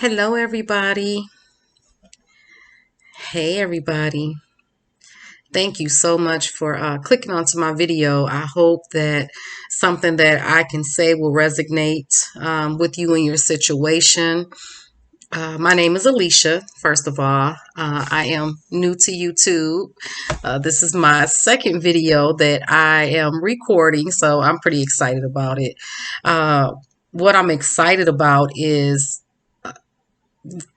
Hello, everybody. Hey, everybody. Thank you so much for clicking onto my video. I hope that something that I can say will resonate with you in your situation. My name is Alicia, first of all. I am new to YouTube. This is my second video that I am recording, so I'm pretty excited about it. What I'm excited about is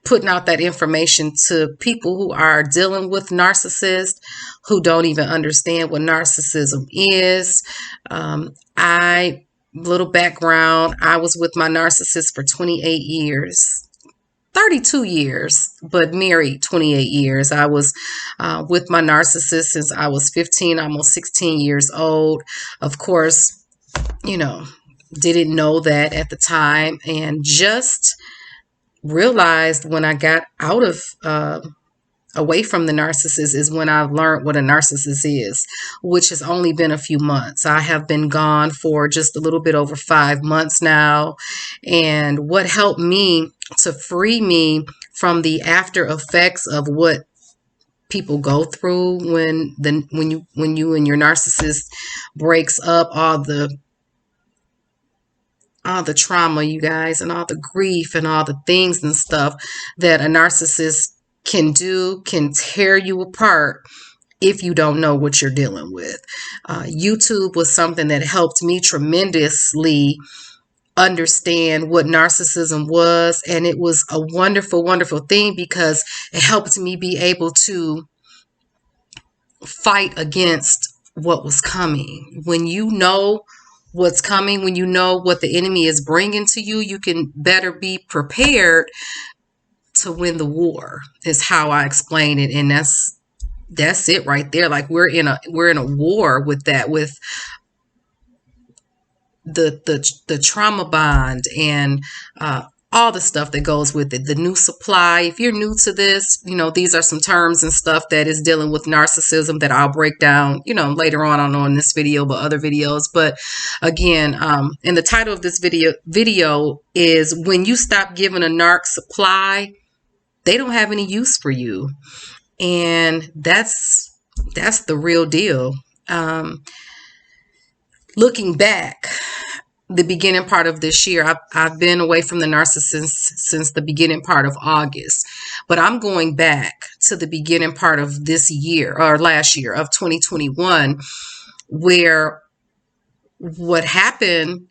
putting out that information to people who are dealing with narcissists, who don't even understand what narcissism is. I Little background, I was with my narcissist for 28 years. 32 years, but married 28 years. I was with my narcissist since I was 15, almost 16 years old. Of course, you know, didn't know that at the time, and just realized when I got out of away from the narcissist is when I learned what a narcissist is, which has only been a few months. I have been gone for just a little bit over 5 months now. And what helped me to free me from the after effects of what people go through when you and your narcissist breaks up, all the trauma, you guys, and all the grief and all the things and stuff that a narcissist can tear you apart if you don't know what you're dealing with. YouTube was something that helped me tremendously understand what narcissism was, and it was a wonderful, wonderful thing because it helped me be able to fight against what was coming. When you know what's coming, when you know what the enemy is bringing to you, you can better be prepared to win the war, is how I explain it. And that's it right there. Like we're in a war with that, with the trauma bond and all the stuff that goes with it. The new supply. If you're new to this, these are some terms and stuff that is dealing with narcissism that I'll break down, later on. I don't know in this video, but other videos. But again, and the title of this video is when you stop giving a narc supply, they don't have any use for you. And that's the real deal. Looking back, the beginning part of this year, I've been away from the narcissist since the beginning part of August, but I'm going back to the beginning part of this year, or last year of 2021, where what happened,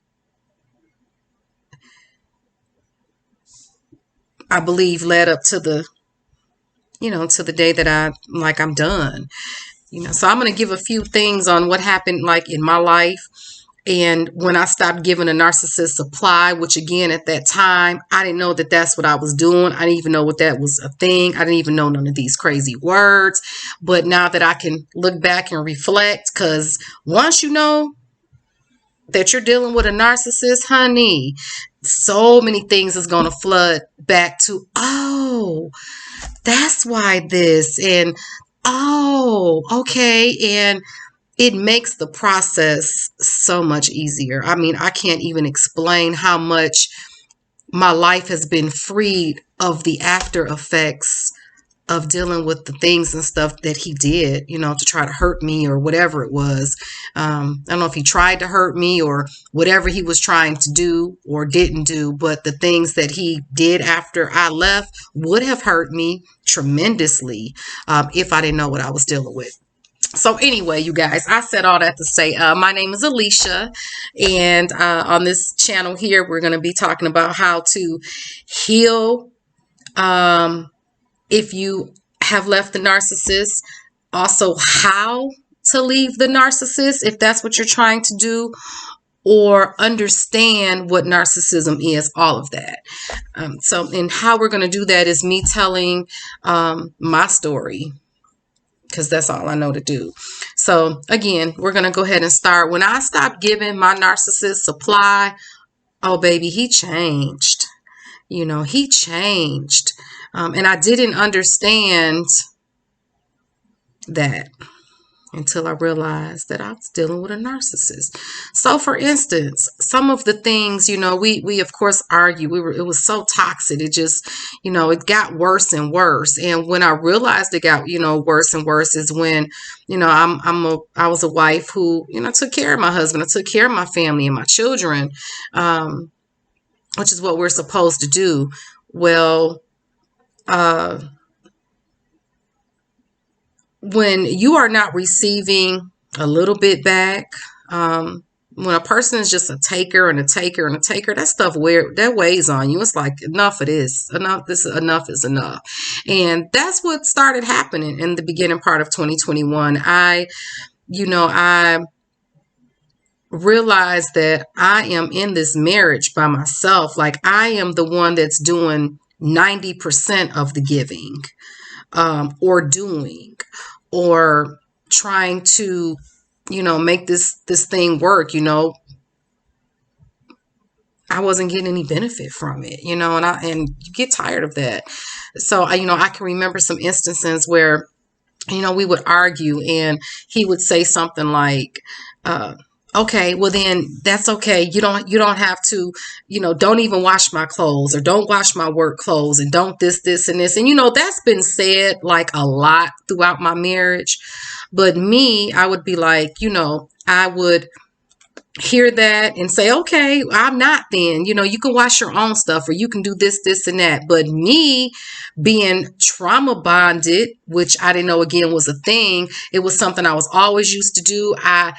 I believe, led up to the day that I'm done. So I'm going to give a few things on what happened like in my life. And when I stopped giving a narcissist supply, which again, at that time, I didn't know that that's what I was doing. I didn't even know what that was a thing. I didn't even know none of these crazy words. But now that I can look back and reflect, because once you know that you're dealing with a narcissist, honey, so many things is going to flood back to, oh, that's why this, and oh, okay. And it makes the process so much easier. I mean, I can't even explain how much my life has been freed of the after effects of dealing with the things and stuff that he did, to try to hurt me or whatever it was. I don't know if he tried to hurt me or whatever he was trying to do or didn't do, but the things that he did after I left would have hurt me tremendously if I didn't know what I was dealing with. So anyway, you guys, I said all that to say, my name is Alicia, and on this channel here, we're going to be talking about how to heal if you have left the narcissist, also how to leave the narcissist if that's what you're trying to do, or understand what narcissism is, all of that. And how we're going to do that is me telling my story, because that's all I know to do. So again, we're going to go ahead and start. When I stopped giving my narcissist supply, oh baby, he changed. He changed. And I didn't understand that. until I realized that I was dealing with a narcissist. So for instance, some of the things, we of course argue. It was so toxic. It just, it got worse and worse. And when I realized it got, worse and worse is when, I was a wife who, took care of my husband. I took care of my family and my children, which is what we're supposed to do. Well, when you are not receiving a little bit back, when a person is just a taker and a taker and a taker, that stuff that weighs on you. It's like, enough of this, enough is enough. And that's what started happening in the beginning part of 2021. I realized that I am in this marriage by myself. Like, I am the one that's doing 90% of the giving, or doing, or trying to, make this thing work. I wasn't getting any benefit from it, and you get tired of that. So I can remember some instances where, we would argue and he would say something like, okay, well then that's okay. You don't have to, don't even wash my clothes, or don't wash my work clothes, and don't this, and this. And, that's been said like a lot throughout my marriage. But me, I would be like, I would hear that and say, okay, I'm not then, you can wash your own stuff, or you can do this, and that. But me being trauma bonded, which I didn't know again was a thing, it was something I was always used to do. I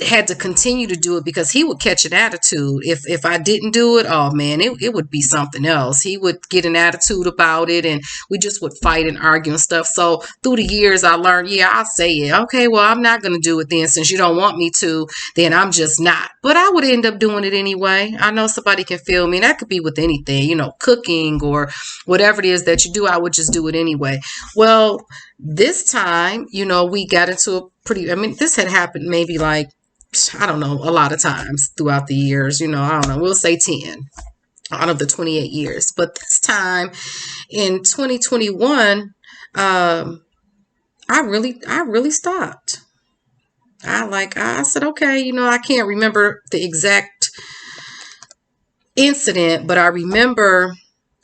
had to continue to do it because he would catch an attitude. If I didn't do it, oh man, it would be something else. He would get an attitude about it, and we just would fight and argue and stuff. So through the years, I learned, I'll say it. Okay, well, I'm not going to do it then. Since you don't want me to, then I'm just not. But I would end up doing it anyway. I know somebody can feel me. And that could be with anything, cooking or whatever it is that you do. I would just do it anyway. Well, this time, we got into a this had happened maybe like, I don't know, a lot of times throughout the years, I don't know, we'll say 10 out of the 28 years. But this time in 2021, I really stopped. I said, okay, I can't remember the exact incident, but I remember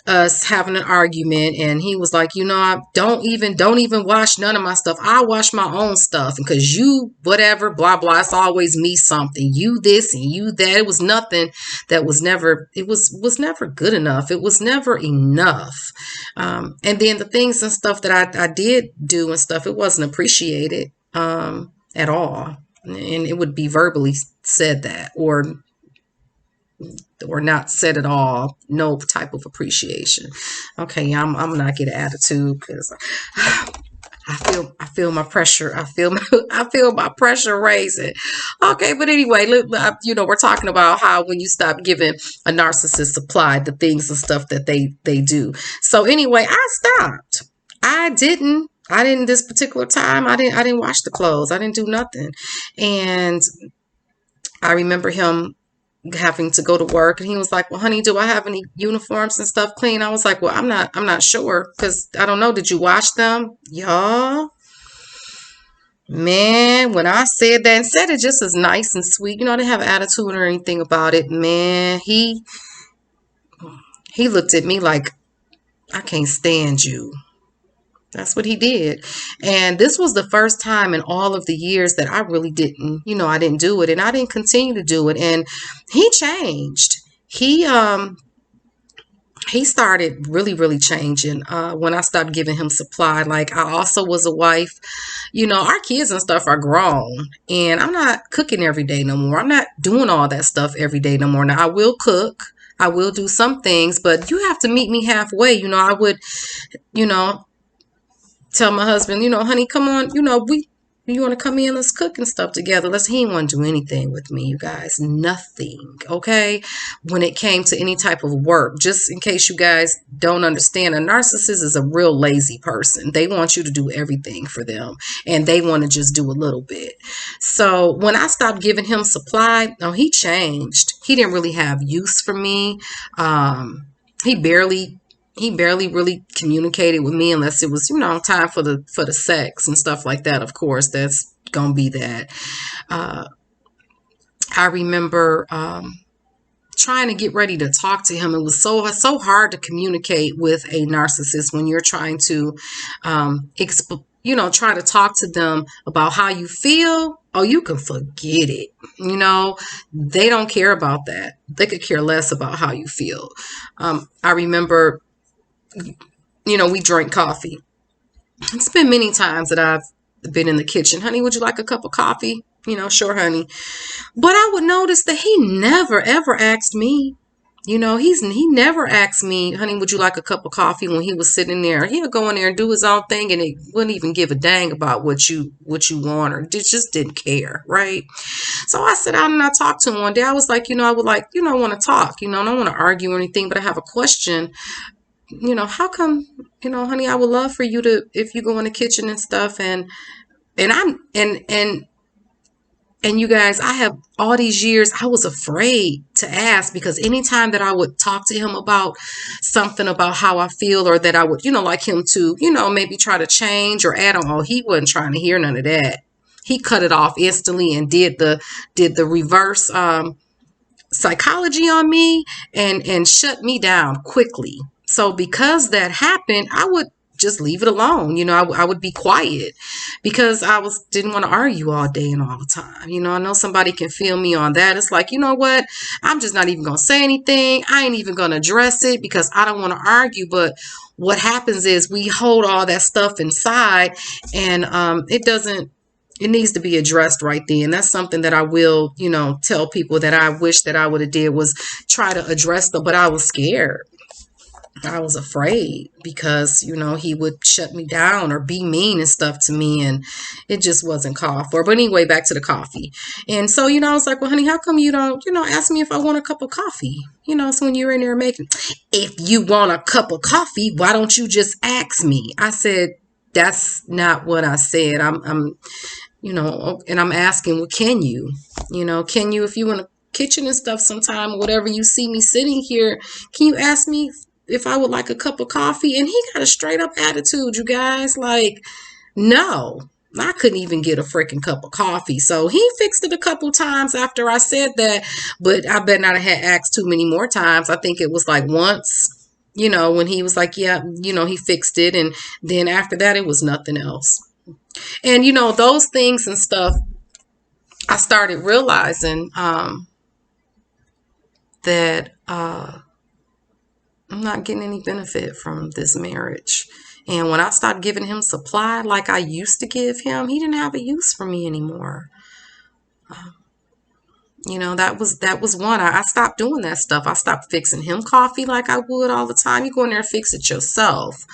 us having an argument, and he was like, I don't even wash none of my stuff. I wash my own stuff, because you whatever, blah blah, it's always me something, you this and you that. It was nothing that was never, it was never good enough. It was never enough. And then the things and stuff that I did do and stuff, it wasn't appreciated at all. And it would be verbally said that, or not said at all, no type of appreciation. Okay, I'm not getting an attitude, because I feel my pressure. I feel my pressure raising. Okay, but anyway, we're talking about how when you stop giving a narcissist supply, the things and stuff that they do. So anyway, I stopped. I didn't this particular time. I didn't wash the clothes. I didn't do nothing. And I remember him having to go to work, and he was like, well, honey, do I have any uniforms and stuff clean? I was like, well, I'm not sure, because I don't know. Did you wash them? Y'all, man, when I said that, and said it just as nice and sweet, I didn't have an attitude or anything about it, man, he looked at me like, I can't stand you. That's what he did. And this was the first time in all of the years that I really didn't, I didn't do it, and I didn't continue to do it. And he changed. He started really, really changing when I stopped giving him supply. Like, I also was a wife. Our kids and stuff are grown, and I'm not cooking every day no more. I'm not doing all that stuff every day no more. Now, I will cook. I will do some things, but you have to meet me halfway. I would, tell my husband, honey, come on, you want to come in, let's cook and stuff together. He didn't want to do anything with me, you guys. Nothing. Okay. When it came to any type of work, just in case you guys don't understand, a narcissist is a real lazy person. They want you to do everything for them, and they want to just do a little bit. So when I stopped giving him supply, he changed. He didn't really have use for me. He barely really communicated with me unless it was, time for the sex and stuff like that. Of course, that's gonna be that. I remember trying to get ready to talk to him. It was so hard to communicate with a narcissist when you're trying to try to talk to them about how you feel. Oh, you can forget it. They don't care about that. They could care less about how you feel. I remember, we drank coffee. It's been many times that I've been in the kitchen. Honey, would you like a cup of coffee? Sure, honey. But I would notice that he never, ever asked me. He never asked me, honey, would you like a cup of coffee when he was sitting there? He'll go in there and do his own thing, and he wouldn't even give a dang about what you want, or just didn't care, right? So I sat down and I talked to him one day. I was like, I would like, I want to talk, I don't want to argue or anything, but I have a question. How come, honey, I would love for you to, if you go in the kitchen and stuff, and you guys, I have all these years, I was afraid to ask, because anytime that I would talk to him about something about how I feel, or that I would, like him to, maybe try to change or add on, he wasn't trying to hear none of that. He cut it off instantly and did the reverse psychology on me and shut me down quickly. So because that happened, I would just leave it alone. I would be quiet, because I didn't want to argue all day and all the time. I know somebody can feel me on that. It's like, you know what? I'm just not even going to say anything. I ain't even going to address it, because I don't want to argue. But what happens is we hold all that stuff inside, and it needs to be addressed right then. That's something that I will, tell people that I wish that I would have did, was try to address them. But I was scared. I was afraid, because, he would shut me down or be mean and stuff to me, and it just wasn't called for. But anyway, back to the coffee. And so, I was like, well, honey, how come you don't, ask me if I want a cup of coffee? So when you're in there making, if you want a cup of coffee, why don't you just ask me? I said, that's not what I said. I'm and I'm asking, well, can you, if you in the kitchen and stuff sometime, or whatever, you see me sitting here, can you ask me if I would like a cup of coffee? And he got a straight up attitude, you guys. Like, no, I couldn't even get a freaking cup of coffee. So he fixed it a couple times after I said that, but I bet not have had asked too many more times. I think it was like once, when he was like, yeah, he fixed it. And then after that, it was nothing else. And, those things and stuff, I started realizing that I'm not getting any benefit from this marriage. And when I started giving him supply like I used to give him, he didn't have a use for me anymore. That was one. I stopped doing that stuff. I stopped fixing him coffee like I would all the time. You go in there and fix it yourself.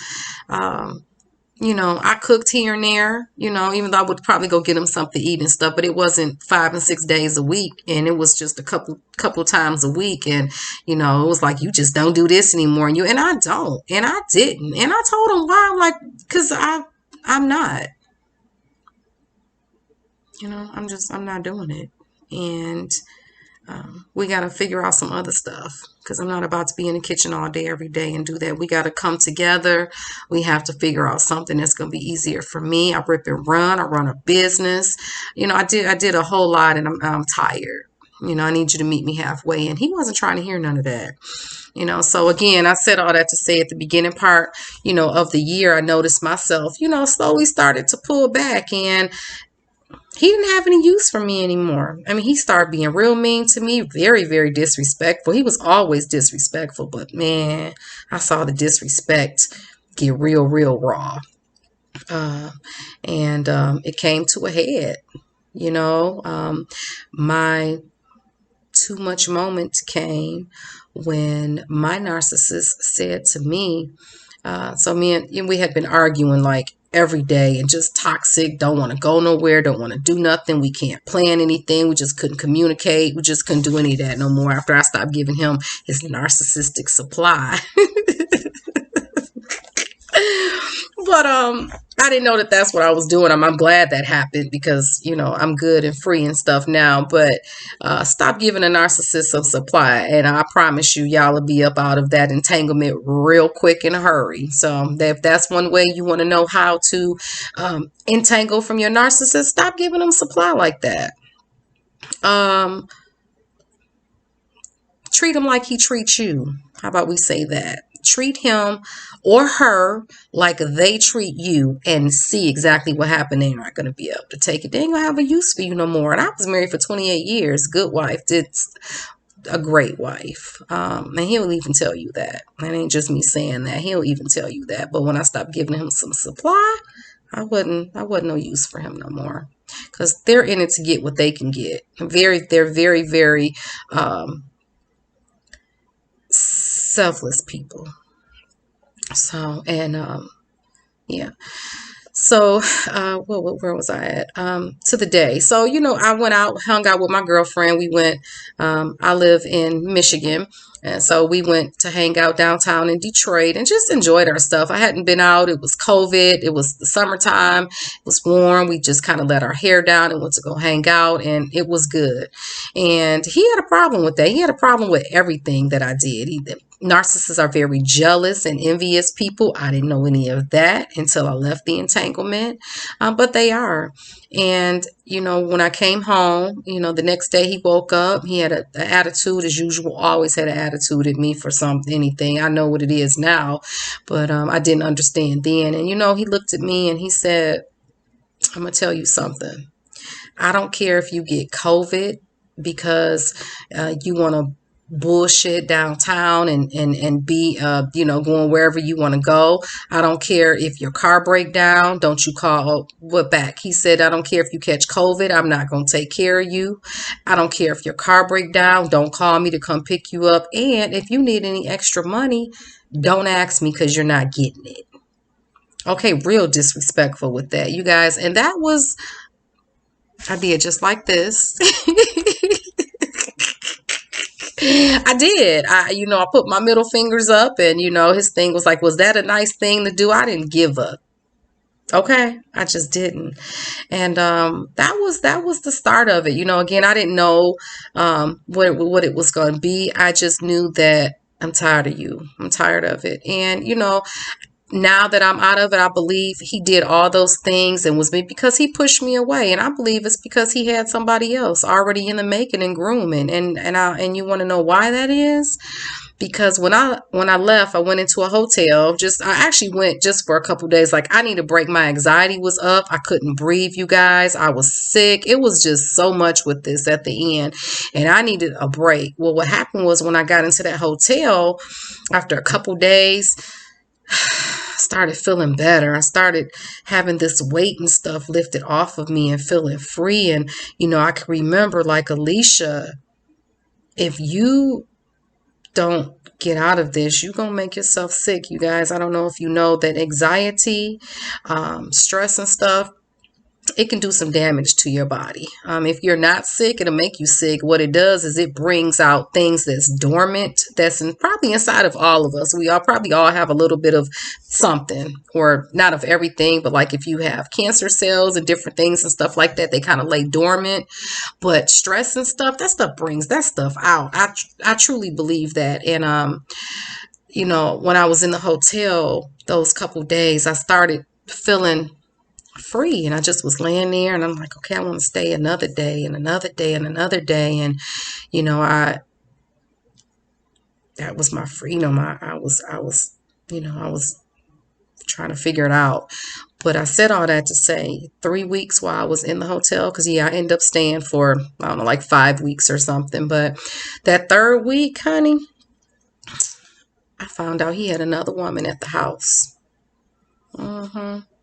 I cooked here and there, even though I would probably go get him something to eat and stuff, but it wasn't 5 and 6 days a week. And it was just a couple times a week. And, it was like, you just don't do this anymore. And I don't, and I didn't. And I told him why. I'm like, cause I'm not, I'm not doing it. And we got to figure out some other stuff, because I'm not about to be in the kitchen all day, every day and do that. We got to come together. We have to figure out something that's going to be easier for me. I rip and run. I run a business. I did a whole lot, and I'm tired. I need you to meet me halfway. And he wasn't trying to hear none of that. So again, I said all that to say at the beginning part, of the year, I noticed myself, slowly started to pull back, and he didn't have any use for me anymore. I mean, he started being real mean to me, very, very disrespectful. He was always disrespectful, but man, I saw the disrespect get real, real raw. And it came to a head, my too much moment came when my narcissist said to me, so me and we had been arguing like every day, and just toxic, don't want to go nowhere, don't want to do nothing, we can't plan anything, we just couldn't communicate, we just couldn't do any of that no more after I stopped giving him his narcissistic supply. But I didn't know that that's what I was doing. I'm glad that happened because, I'm good and free and stuff now. But stop giving a narcissist some supply. And I promise you, y'all will be up out of that entanglement real quick in a hurry. So if that's one way you want to know how to entangle from your narcissist, stop giving them supply like that. Um, Treat him like he treats you. How about we say that? Treat him or her like they treat you and see exactly what happened. They're not going to be able to take it. They ain't going to have a use for you no more. And I was married for 28 years. Good wife. Did a great wife. And he'll even tell you that. That ain't just me saying that. He'll even tell you that. But when I stopped giving him some supply, I wasn't no use for him no more. Because they're in it to get what they can get. They're very, very selfless people. So, and yeah. So, where was I at? To the day. So, I went out, hung out with my girlfriend. We went, I live in Michigan. And so we went to hang out downtown in Detroit and just enjoyed our stuff. I hadn't been out. It was COVID. It was the summertime. It was warm. We just kind of let our hair down and went to go hang out, and it was good. And he had a problem with that. He had a problem with everything that I did. Narcissists are very jealous and envious people. I didn't know any of that until I left the entanglement, but they are. And, when I came home, the next day he woke up. He had an attitude as usual, always had an attitude at me for anything. I know what it is now, but I didn't understand then. And, he looked at me and he said, I'm going to tell you something. I don't care if you get COVID because you want to bullshit downtown and be going wherever you want to go. I don't care if your car break down. Don't you call what back? He said, I don't care if you catch COVID. I'm not going to take care of you. I don't care if your car break down. Don't call me to come pick you up. And if you need any extra money, don't ask me because you're not getting it. Okay, real disrespectful with that, you guys. And that was, I did just like this. I did. I put my middle fingers up, and, his thing was like, was that a nice thing to do? I didn't give up. Okay. I just didn't. And, that was the start of it. Again, I didn't know, what it was going to be. I just knew that I'm tired of you. I'm tired of it. And, now that I'm out of it, I believe he did all those things and was me because he pushed me away. And I believe it's because he had somebody else already in the making and grooming. And you want to know why that is? Because when I left, I went into a hotel. I actually went just for a couple of days. Like, I need a break. My anxiety was up. I couldn't breathe, you guys. I was sick. It was just so much with this at the end. And I needed a break. Well, what happened was when I got into that hotel, after a couple days, started feeling better. I started having this weight and stuff lifted off of me and feeling free. And, I can remember, like, Alicia, if you don't get out of this, you're going to make yourself sick, you guys. I don't know if you know that anxiety, stress and stuff, it can do some damage to your body. If you're not sick, it'll make you sick. What it does is it brings out things that's dormant, that's probably inside of all of us. We probably all have a little bit of something, or not of everything, but like if you have cancer cells and different things and stuff like that, they kind of lay dormant. But stress and stuff, that stuff brings that stuff out. I truly believe that. And, when I was in the hotel those couple days, I started feeling free, and I just was laying there, and I'm like, okay, I want to stay another day and another day and another day. And that was my freedom. I was trying to figure it out. But I said all that to say 3 weeks while I was in the hotel, because I ended up staying for, I don't know, like 5 weeks or something. But that third week, honey, I found out he had another woman at the house.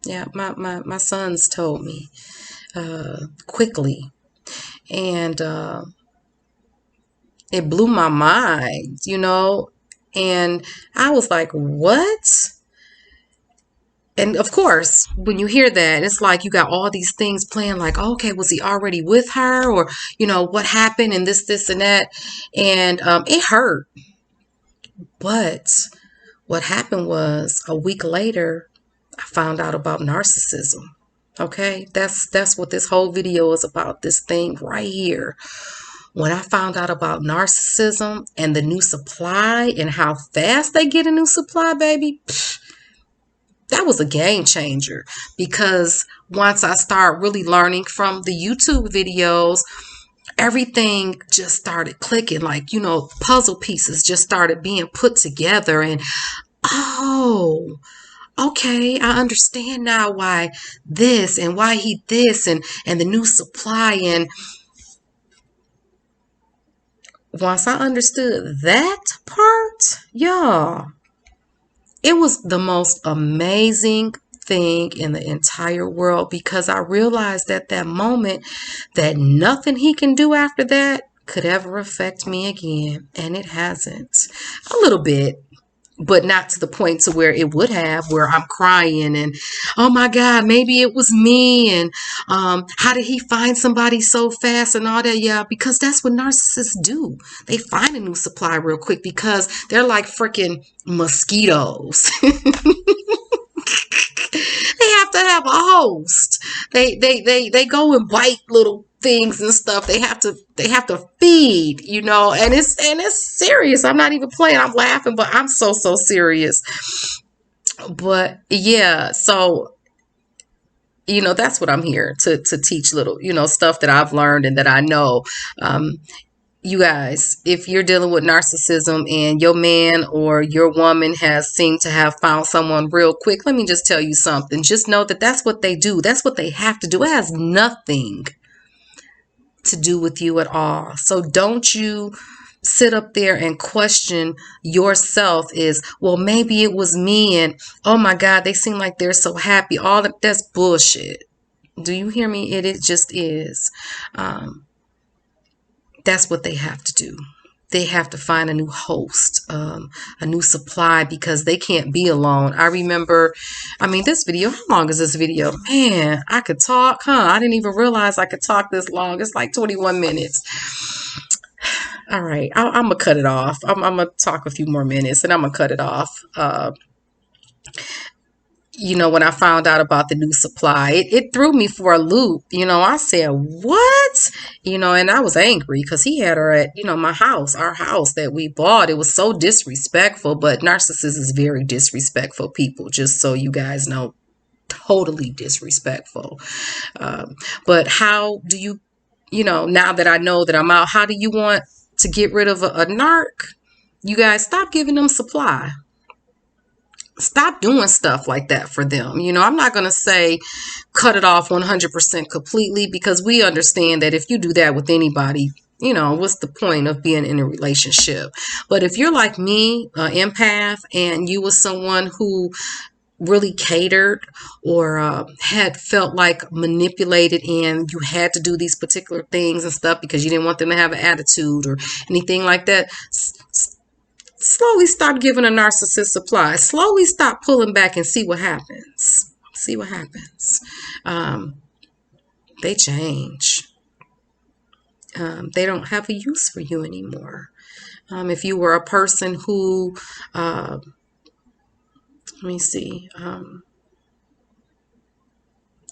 Yeah, my sons told me quickly, and it blew my mind, and I was like, what? And of course, when you hear that, it's like you got all these things playing, like, okay, was he already with her? Or, what happened and this and that. And it hurt. But what happened was, a week later, I found out about narcissism. Okay, that's what this whole video is about, this thing right here. When I found out about narcissism and the new supply and how fast they get a new supply, baby, that was a game changer. Because once I start really learning from the YouTube videos, everything just started clicking. Like, puzzle pieces just started being put together. And oh, okay, I understand now why this and why he this and the new supply. And once I understood that part, y'all, it was the most amazing thing in the entire world, because I realized at that moment that nothing he can do after that could ever affect me again. And it hasn't. A little bit, but not to the point to where it would have, where I'm crying and, oh my God, maybe it was me. And how did he find somebody so fast and all that? Yeah, because that's what narcissists do. They find a new supply real quick because they're like freaking mosquitoes. They have to have a host. They go and bite little things and stuff. They have to feed, and it's serious. I'm not even playing. I'm laughing, but I'm so serious. But yeah, so that's what I'm here to teach, little stuff that I've learned and that I know. You guys, if you're dealing with narcissism and your man or your woman has seemed to have found someone real quick, let me just tell you something. Just know that that's what they do. That's what they have to do. It has nothing to do with you at all. So don't you sit up there and question yourself is, well, maybe it was me, and oh my God, they seem like they're so happy. All that's bullshit. Do you hear me? It just is. That's what they have to do. They have to find a new host, a new supply, because they can't be alone. I remember, this video, how long is this video? Man, I could talk, huh? I didn't even realize I could talk this long. It's like 21 minutes. All right, I'm going to cut it off. I'm going to talk a few more minutes and I'm going to cut it off. When I found out about the new supply, it threw me for a loop. I said, what? And I was angry because he had her at, my house, our house that we bought. It was so disrespectful, but narcissists is very disrespectful people, just so you guys know, totally disrespectful. But how do you, now that I know that I'm out, how do you want to get rid of a narc? You guys, stop giving them supply. Stop doing stuff like that for them. I'm not going to say cut it off 100% completely, because we understand that if you do that with anybody, what's the point of being in a relationship? But if you're like me, empath, and you was someone who really catered or had felt like manipulated and you had to do these particular things and stuff because you didn't want them to have an attitude or anything like that, slowly stop giving a narcissist supply. Slowly stop pulling back and see what happens. See what happens. They change. They don't have a use for you anymore. If you were a person who, let me see,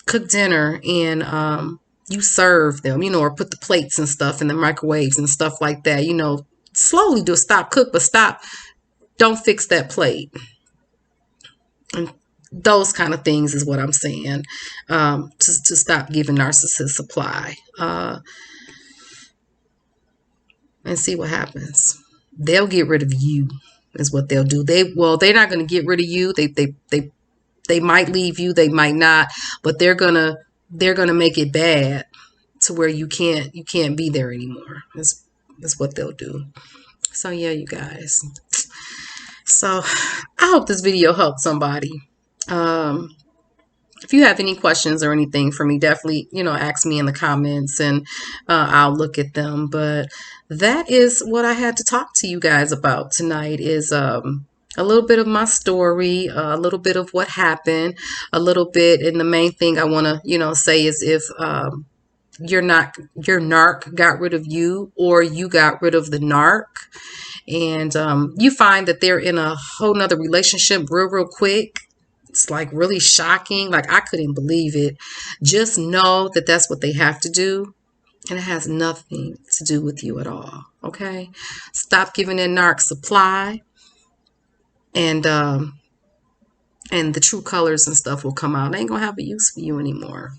cook dinner and you serve them, or put the plates and stuff in the microwaves and stuff like that, slowly do stop cook, but don't fix that plate. And those kind of things is what I'm saying, to stop giving narcissists supply, and see what happens. They'll get rid of you is what they'll do. They're not going to get rid of you. They might leave you, they might not, but they're gonna make it bad to where you can't be there anymore. That's what they'll do. So yeah, you guys. So I hope this video helped somebody. If you have any questions or anything for me, definitely, ask me in the comments and I'll look at them. But that is what I had to talk to you guys about tonight, is a little bit of my story, a little bit of what happened, a little bit. And the main thing I want to, say is if your narc got rid of you, or you got rid of the narc, and you find that they're in a whole nother relationship real quick, It's like really shocking. Like I couldn't believe it. Just know that that's what they have to do. And it has nothing to do with you at all. Okay? Stop giving that narc supply, and the true colors and stuff will come out. They ain't gonna have a use for you anymore.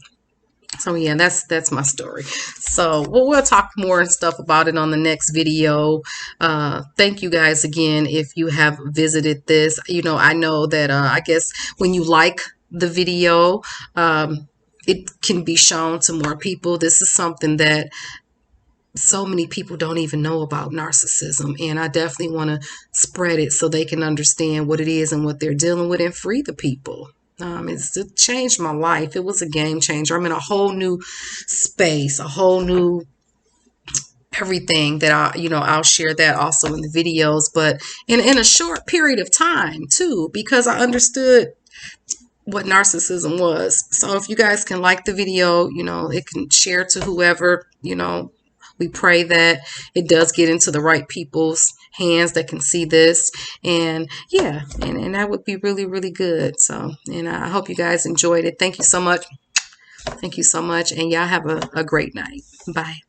So yeah, that's my story. So we'll talk more and stuff about it on the next video. Thank you guys again if you have visited this. I know that I guess when you like the video, it can be shown to more people. This is something that so many people don't even know about narcissism, and I definitely want to spread it so they can understand what it is and what they're dealing with and free the people. It changed my life. It was a game changer. I'm in a whole new space, a whole new everything that I'll share that also in the videos, but in a short period of time too, because I understood what narcissism was. So if you guys can like the video, it can share to whoever, we pray that it does get into the right people's hands that can see this. And yeah, and that would be really, really good. So, and I hope you guys enjoyed it. Thank you so much. Thank you so much. And y'all have a great night. Bye.